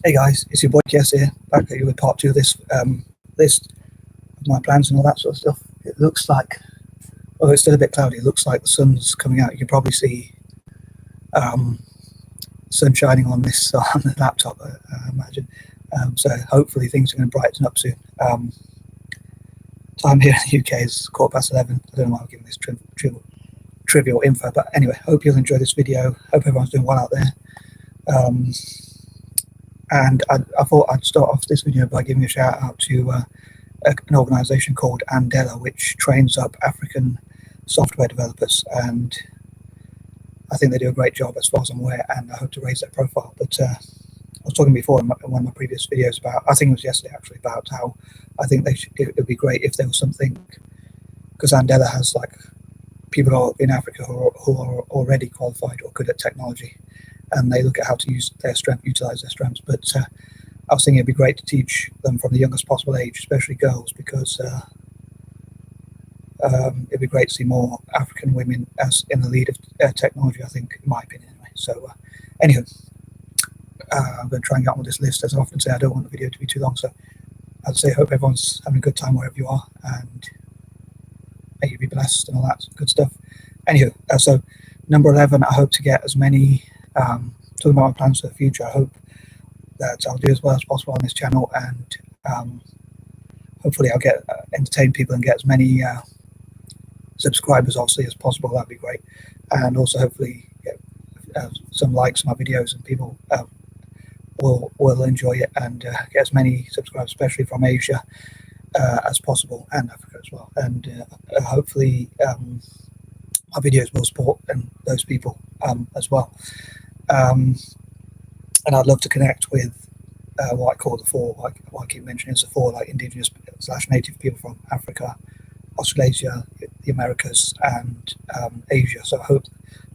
Hey guys, it's your boy M.K.S here, back at you with part 2 of this list of my plans and all that sort of stuff. It looks like, although it's still a bit cloudy, it looks like the sun's coming out. You can probably see sun shining on this on the laptop, I imagine. So hopefully things are going to brighten up soon. Time here in the UK is 11:15. I don't know why I'm giving this trivial info, but anyway, hope you'll enjoy this video. Hope everyone's doing well out there. And I thought I'd start off this video by giving a shout out to an organisation called Andela, which trains up African software developers, and I think they do a great job as far as I'm aware, and I hope to raise their profile. But I was talking before in one of my previous videos about, I think it was yesterday actually, about how I think it would be great if there was something, because Andela has like people in Africa who are already qualified or good at technology, and they look at how to use their strength, utilize their strengths. But I was thinking it'd be great to teach them from the youngest possible age, especially girls, because it'd be great to see more African women as in the lead of technology, I think, in my opinion anyway. So anywho, I'm going to try and get on with this list. As I often say, I don't want the video to be too long, so I'd say hope everyone's having a good time wherever you are, and may you be blessed and all that good stuff. Anywho, so number 11, I hope to get as many, talking about my plans for the future, I hope that I'll do as well as possible on this channel, and hopefully I'll get entertain people and get as many subscribers obviously as possible. That'd be great, and also hopefully get some likes on my videos, and people will enjoy it, and get as many subscribers, especially from Asia, as possible, and Africa as well, and hopefully my videos will support those people as well. And I'd love to connect with what I call the four, what I keep mentioning is the four, like indigenous / native people from Africa, Australasia, the Americas, and Asia. So I hope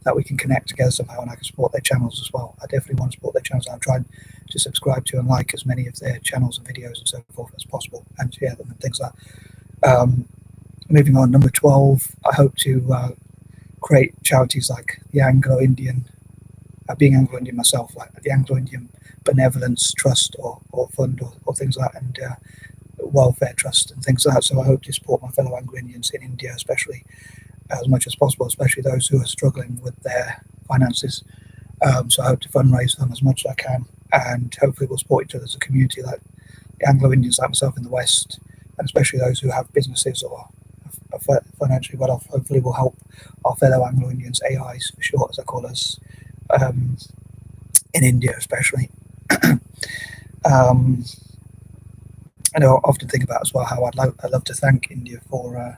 that we can connect together somehow, and I can support their channels as well. I definitely want to support their channels. I'm trying to subscribe to and like as many of their channels and videos and so forth as possible, and share them and things like that. Moving on, number 12, I hope to create charities like the Anglo-Indian, being Anglo-Indian myself, like the Anglo-Indian Benevolence Trust or Fund or things like that, and Welfare Trust and things like that. So I hope to support my fellow Anglo-Indians in India, especially as much as possible, especially those who are struggling with their finances. So I hope to fundraise for them as much as I can, and hopefully we'll support each other as a community, like the Anglo-Indians like myself in the West, and especially those who have businesses or are financially well off. Hopefully we'll help our fellow Anglo-Indians, AIs for short, as I call us, in India especially. And I often think about as well how I'd love to thank India for,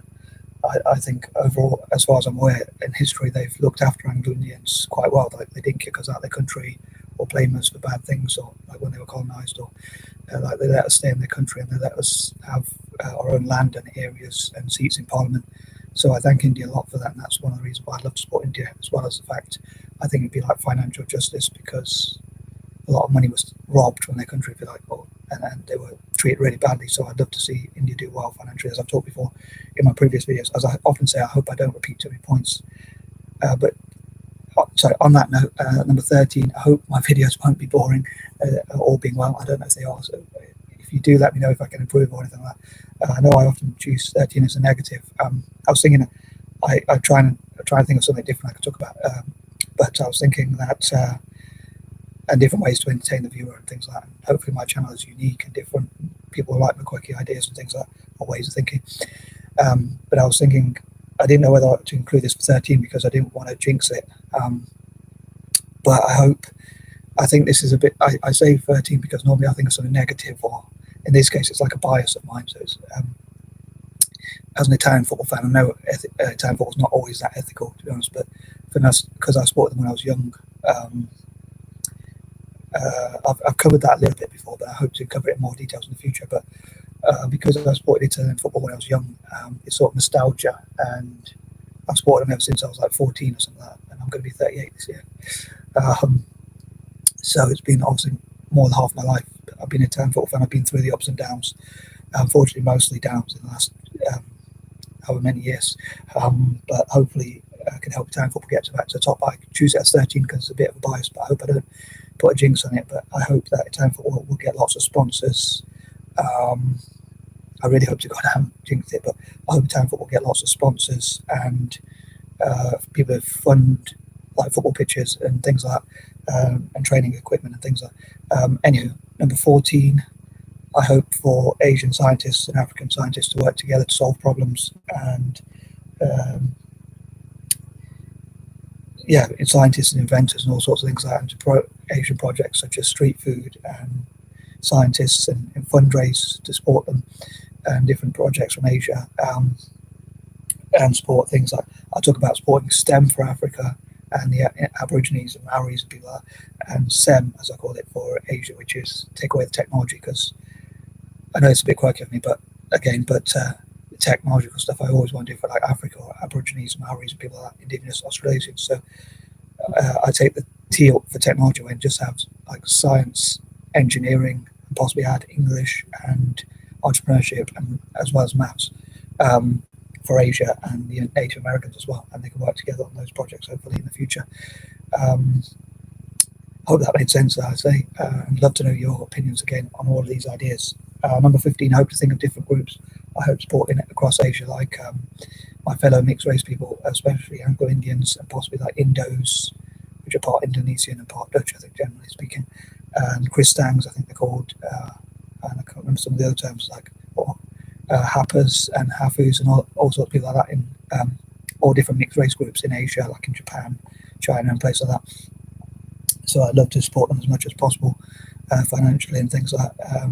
I think overall, as far as I'm aware, in history they've looked after Anglo-Indians quite well. Like they didn't kick us out of their country or blame us for bad things, or like when they were colonized, or like they let us stay in their country, and they let us have our own land and areas and seats in parliament. So I thank India a lot for that, and that's one of the reasons why I'd love to support India, as well as the fact I think it'd be like financial justice, because a lot of money was robbed from their country, if you like, and they were treated really badly. So I'd love to see India do well financially, as I've talked before in my previous videos. As I often say, I hope I don't repeat too many points. Sorry, on that note, number 13, I hope my videos won't be boring, all being well. I don't know if they are, so if you do, let me know if I can improve or anything like that. I know I often choose 13 as a negative. I was thinking, I try and think of something different I could talk about, but I was thinking that and different ways to entertain the viewer and things like that. And hopefully my channel is unique and different. People like my quirky ideas and things like that, or ways of thinking. But I was thinking, I didn't know whether to include this for 13 because I didn't want to jinx it. But I think this is a bit, I say 13 because normally I think of something negative, or in this case it's like a bias of mine. So it's, as an Italian football fan, I know Italian football is not always that ethical, to be honest, but because I supported them when I was young, I've covered that a little bit before, but I hope to cover it in more details in the future. But because I supported Italian football when I was young, it's sort of nostalgia, and I've supported them ever since I was like 14 or something like that, and I'm going to be 38 this year. So it's been obviously more than half my life. I've been an Italian football fan. I've been through the ups and downs. Unfortunately, mostly downs in the last however many years. But hopefully I can help Italian football get back to the top. I choose it as 13 because it's a bit of a bias, but I hope I don't put a jinx on it, but I hope that Italian football will get lots of sponsors. I really hope to God I haven't jinxed it, but I hope Italian football will get lots of sponsors and people who fund like football pitches and things like that, and training equipment and things like that. Anywho, number 14, I hope for Asian scientists and African scientists to work together to solve problems and scientists and inventors and all sorts of things like that, and to promote Asian projects such as street food and scientists and fundraise to support them and different projects from Asia, and support things like I talk about supporting STEM for Africa and the Aborigines and Maoris and people like that, and SEM as I call it for Asia, which is take away the technology, because I know it's a bit quirky of me, but the technological stuff I always want to do for like Africa or Aborigines, Maoris and people like that, indigenous Australasians. So I take the T for technology away and just have like science, engineering, and possibly add English and entrepreneurship, and as well as maths for Asia and the Native Americans as well, and they can work together on those projects hopefully in the future. Hope that made sense, I say. I'd love to know your opinions again on all of these ideas. Number 15, I hope to think of different groups I hope supporting it across Asia, like my fellow mixed race people, especially Anglo-Indians and possibly like Indos, which are part Indonesian and part Dutch, I think, generally speaking, and Christangs, I think they're called, and I can't remember some of the other terms, like Hapas and Hafus and all sorts of people like that in all different mixed race groups in Asia, like in Japan, China and places like that. So I'd love to support them as much as possible financially and things like that.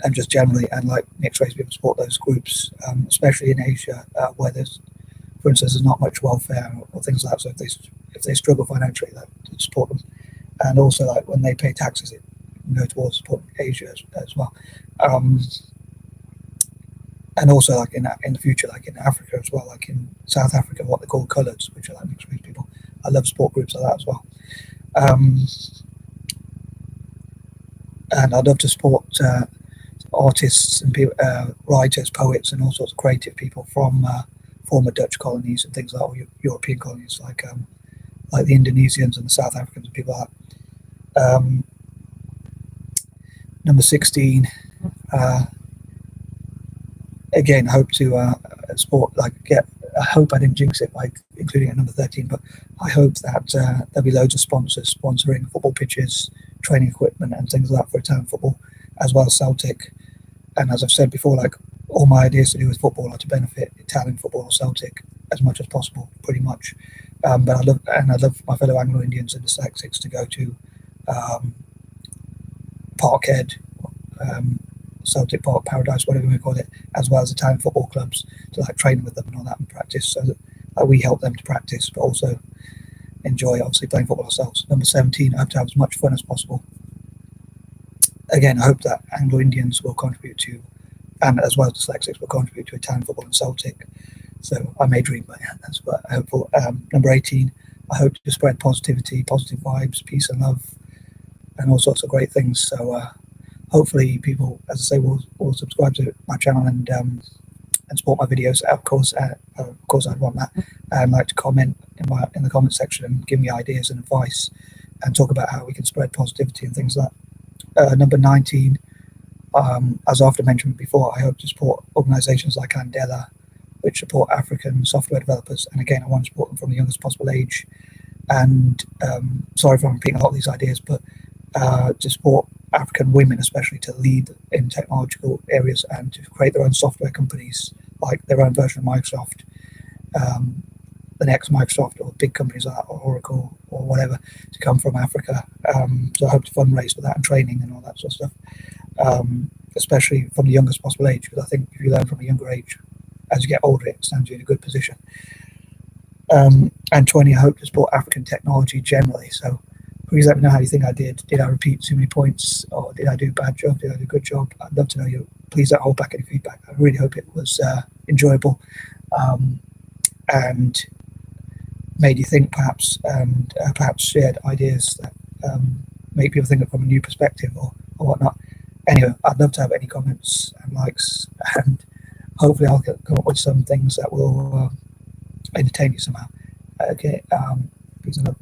And just generally, and like mixed race people support those groups, especially in Asia, where there's, for instance, there's not much welfare or things like that. So if they struggle financially, that to support them, and also like when they pay taxes, it can go towards supporting Asia as well. And also like in the future, like in Africa as well, like in South Africa, what they call coloureds, which are like mixed race people. I love support groups like that as well. And I'd love to support artists and people, writers, poets, and all sorts of creative people from former Dutch colonies and things like, or European colonies, like the Indonesians and the South Africans and people like that. Number 16, again, hope to support, I hope I didn't jinx it by including it at number 13, but I hope that there'll be loads of sponsors sponsoring football pitches, training equipment and things like that for Italian football, as well as Celtic. And as I've said before, like all my ideas to do with football are to benefit Italian football or Celtic as much as possible, pretty much. But I love my fellow Anglo-Indians and dyslexics to go to Parkhead, Celtic Park, Paradise, whatever we call it, as well as Italian football clubs to like train with them and all that and practice, so that we help them to practice, but also enjoy obviously playing football ourselves. Number 17, I hope to have as much fun as possible. Again, I hope that Anglo-Indians will contribute to, and as well as dyslexics will contribute to Italian football and Celtic. So I may dream, but yeah, that's what I hope for. Number 18, I hope to spread positivity, positive vibes, peace and love, and all sorts of great things. So hopefully people, as I say, will subscribe to my channel and support my videos. Of course, I'd want that, and like to comment in the comment section and give me ideas and advice, and talk about how we can spread positivity and things like that. Number 19, as I often mentioned before, I hope to support organisations like Andela, which support African software developers, and again, I want to support them from the youngest possible age. And sorry if I'm repeating a lot of these ideas, but to support African women, especially to lead in technological areas and to create their own software companies, like their own version of Microsoft, the next Microsoft, or big companies like that, or Oracle or whatever, to come from Africa. So I hope to fundraise for that and training and all that sort of stuff, especially from the youngest possible age, because I think if you learn from a younger age, as you get older, it stands you in a good position. And 20, I hope to support African technology generally. So please let me know how you think I did. Did I repeat too many points, or did I do a bad job? Did I do a good job? I'd love to know you. Please don't hold back any feedback. I really hope it was enjoyable and made you think, perhaps, and perhaps shared ideas that make people think from a new perspective or whatnot. Anyway, I'd love to have any comments and likes, and hopefully I'll come up with some things that will entertain you somehow. Okay, peace and love.